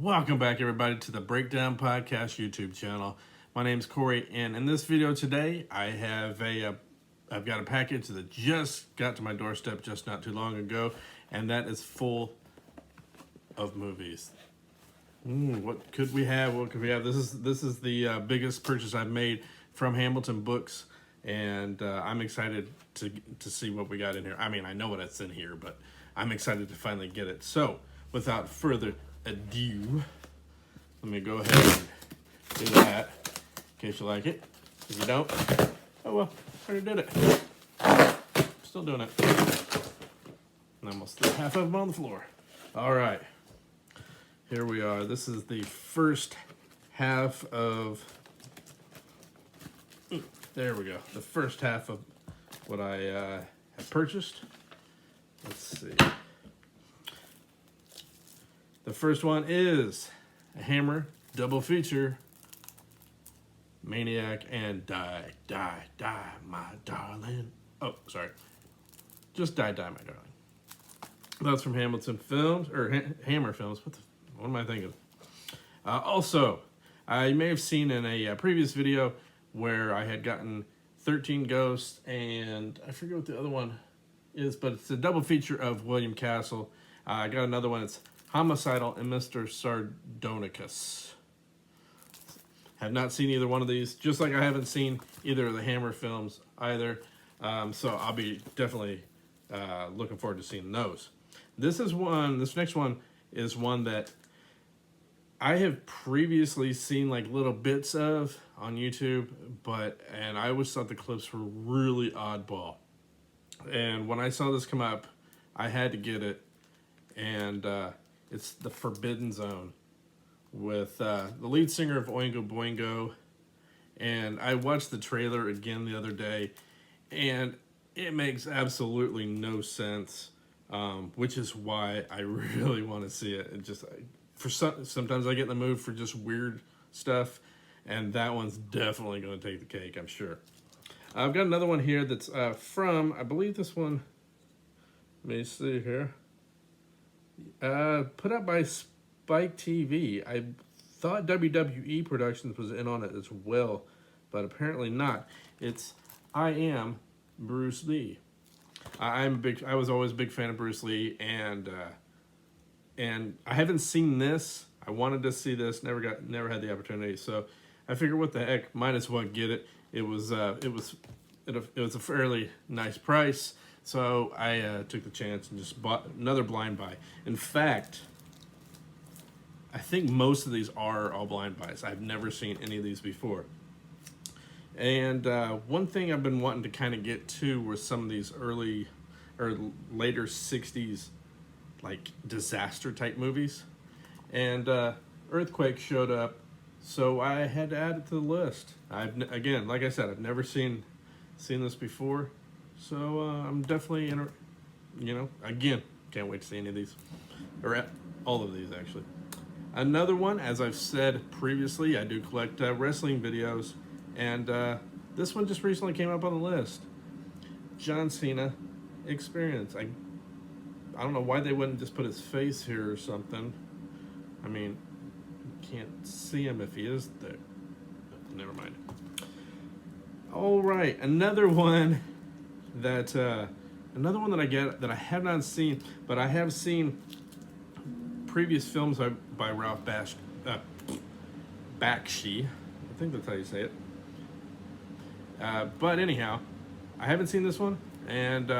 Welcome back, everybody, to the Breakdown Podcast YouTube channel. My name's Corey, and in this video today, I've got a package that just got to my doorstep just not too long ago, and that is full of movies. What could we have? What could we have? This is the biggest purchase I've made from Hamilton Books, and I'm excited to see what we got in here. I mean, I know what's in here, but I'm excited to finally get it. So, without further ado, let me go ahead and do that in case you like it. If you don't, oh well, I already did it. Still doing it. And almost half of them on the floor. All right, here we are. This is the first half of, there we go, the first half of what I have purchased. Let's see. The first one is a Hammer double feature, Maniac and Die, My Darling. Oh, sorry. Just Die, My Darling. That's from Hamilton Films, or Hammer Films. What am I thinking? Also, I may have seen in a previous video where I had gotten 13 Ghosts, and I forget what the other one is, but it's a double feature of William Castle. I got another one. It's Homicidal and Mr. Sardonicus. Have not seen either one of these, just like I haven't seen either of the Hammer films either. So I'll be definitely looking forward to seeing those. This next one is one that I have previously seen like little bits of on YouTube, and I always thought the clips were really oddball. And when I saw this come up, I had to get it, and it's The Forbidden Zone with the lead singer of Oingo Boingo. And I watched the trailer again the other day, and it makes absolutely no sense, which is why I really want to see it. It just, sometimes I get in the mood for just weird stuff, and that one's definitely going to take the cake, I'm sure. I've got another one here that's from, I believe this one, let me see here, put out by Spike TV. I thought WWE Productions was in on it as well, but apparently not. It's I Am Bruce Lee. I was always a big fan of Bruce Lee, and I haven't seen this. I wanted to see this, never had the opportunity. So I figured, what the heck, might as well get it. It was a fairly nice price, so I took the chance and just bought another blind buy. In fact, I think most of these are all blind buys. I've never seen any of these before. And one thing I've been wanting to kind of get to were some of these early or later 60s like disaster type movies. And Earthquake showed up, so I had to add it to the list. Again, like I said, I've never seen this before, so I'm definitely again, can't wait to see any of these, or all of these actually. Another one, as I've said previously, I do collect wrestling videos, and this one just recently came up on the list. John Cena Experience. I don't know why they wouldn't just put his face here or something. I mean, you can't see him if he is there. Never mind. All right, another one that I get that I have not seen, but I have seen previous films by Ralph Bakshi. I think that's how you say it. But anyhow, I haven't seen this one, and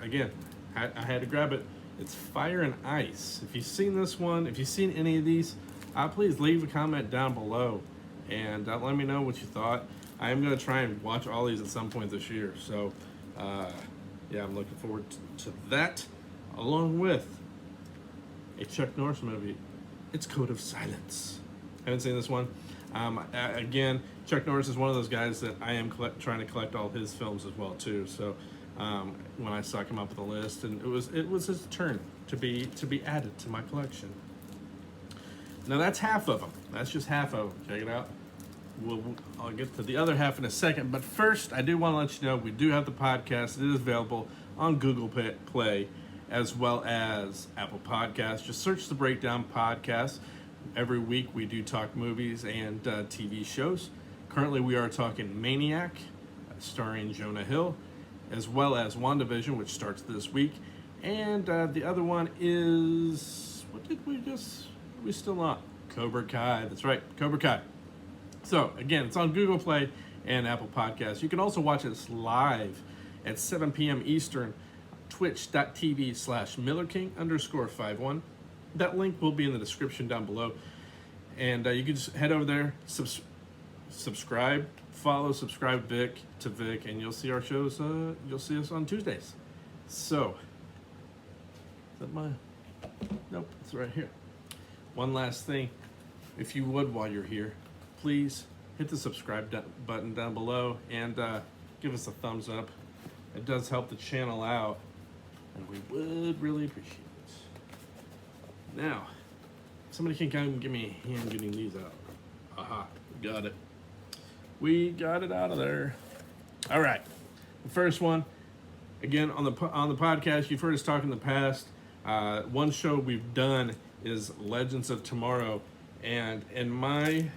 again, I had to grab it. It's Fire and Ice. If you've seen this one, if you've seen any of these, please leave a comment down below and let me know what you thought. I am going to try and watch all these at some point this year. So, yeah, I'm looking forward to that, along with a Chuck Norris movie. It's Code of Silence. Haven't seen this one. Again, Chuck Norris is one of those guys that I am trying to collect all his films as well too. So when I saw him up on the list, and it was his turn to be added to my collection. Now that's half of them. That's just half of them. Check it out. I'll get to the other half in a second, but first I do want to let you know we do have the podcast. It is available on Google Play as well as Apple Podcasts. Just search the Breakdown Podcast. Every week we do talk movies and TV shows. Currently we are talking Maniac, starring Jonah Hill, as well as WandaVision, which starts this week. And the other one is, what did we still on? Cobra Kai. That's right, Cobra Kai. So again, it's on Google Play and Apple Podcasts. You can also watch us live at 7 p.m. Eastern, twitch.tv/MillerKing_51. That link will be in the description down below. And you can just head over there, subscribe, subscribe to Vic, and you'll see our shows. You'll see us on Tuesdays. So, is that mine? Nope, it's right here. One last thing, if you would, while you're here, please hit the subscribe button down below and give us a thumbs up. It does help the channel out, and we would really appreciate it. Now, somebody can come give me a hand getting these out. Aha, we got it. We got it out of there. All right, the first one, again on the podcast, you've heard us talk in the past. One show we've done is Legends of Tomorrow, and in my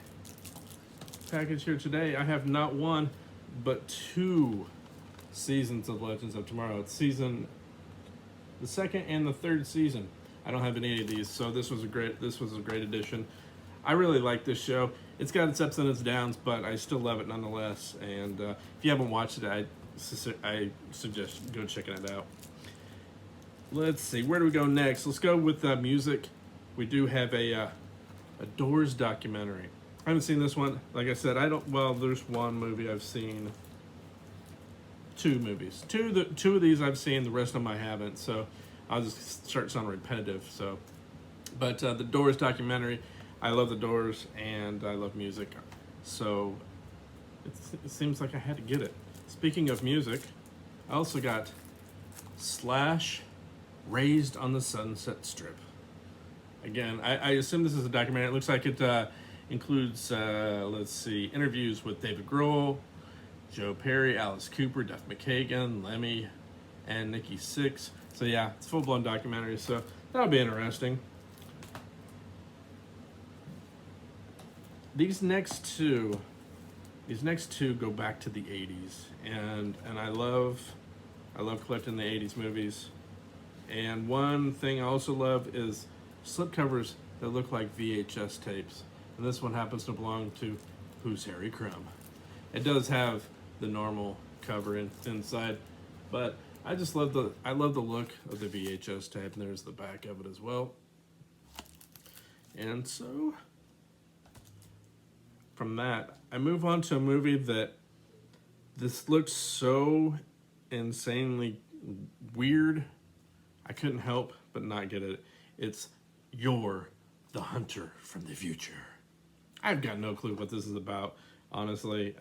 package here today, I have not one but 2 seasons of Legends of Tomorrow. It's the second and the third season. I don't have any of these, so this was a great addition. I really like this show. It's got its ups and its downs, but I still love it nonetheless. And if you haven't watched it, I suggest go checking it out. Let's see, where do we go next? Let's go with music. We do have a Doors documentary. I haven't seen this one. Like I said, there's one movie I've seen. 2 movies. Two of these I've seen, the rest of them I haven't, so I'll just start sounding repetitive. So, but the Doors documentary, I love the Doors and I love music, so it seems like I had to get it. Speaking of music, I also got Slash, Raised on the Sunset Strip. Again, I assume this is a documentary. It looks like it includes, let's see, interviews with David Grohl, Joe Perry, Alice Cooper, Duff McKagan, Lemmy, and Nikki Sixx. So yeah, it's a full-blown documentary, so that'll be interesting. These next two go back to the 80s, and I love collecting the 80s movies. And one thing I also love is slipcovers that look like VHS tapes. And this one happens to belong to Who's Harry Crumb. It does have the normal cover inside, but I love the look of the VHS tape, and there's the back of it as well. And so from that, I move on to a movie that this looks so insanely weird, I couldn't help but not get it. It's You're the Hunter from the Future. I've got no clue what this is about, honestly,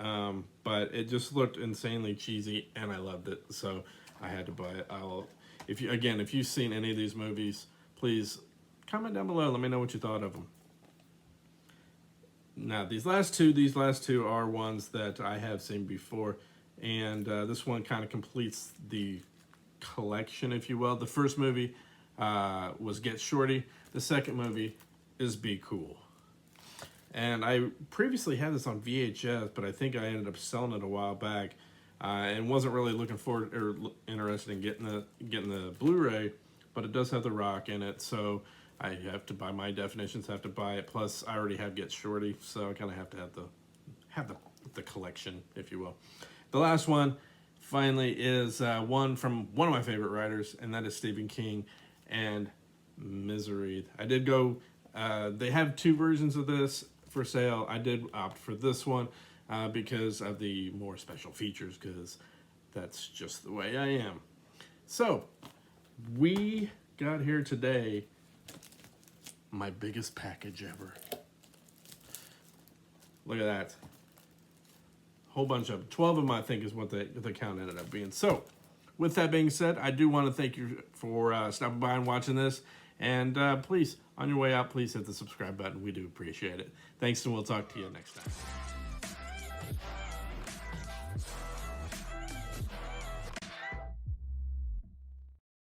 but it just looked insanely cheesy, and I loved it, so I had to buy it. If you've seen any of these movies, please comment down below. Let me know what you thought of them. Now, these last two are ones that I have seen before, and this one kind of completes the collection, if you will. The first movie was Get Shorty. The second movie is Be Cool. And I previously had this on VHS, but I think I ended up selling it a while back, and wasn't really looking forward or interested in getting the Blu-ray. But it does have The Rock in it, so I have to, by my definitions, have to buy it. Plus, I already have Get Shorty, so I kind of have to have the collection, if you will. The last one, finally, is one from one of my favorite writers, and that is Stephen King and Misery. I did go. They have 2 versions of this for sale. I did opt for this one because of the more special features, because that's just the way I am. So we got here today my biggest package ever. Look at that. Whole bunch of 12 of them, I think, is what the count ended up being. So with that being said, I do want to thank you for stopping by and watching this. And please, on your way out, please hit the subscribe button. We do appreciate it. Thanks, and we'll talk to you next time.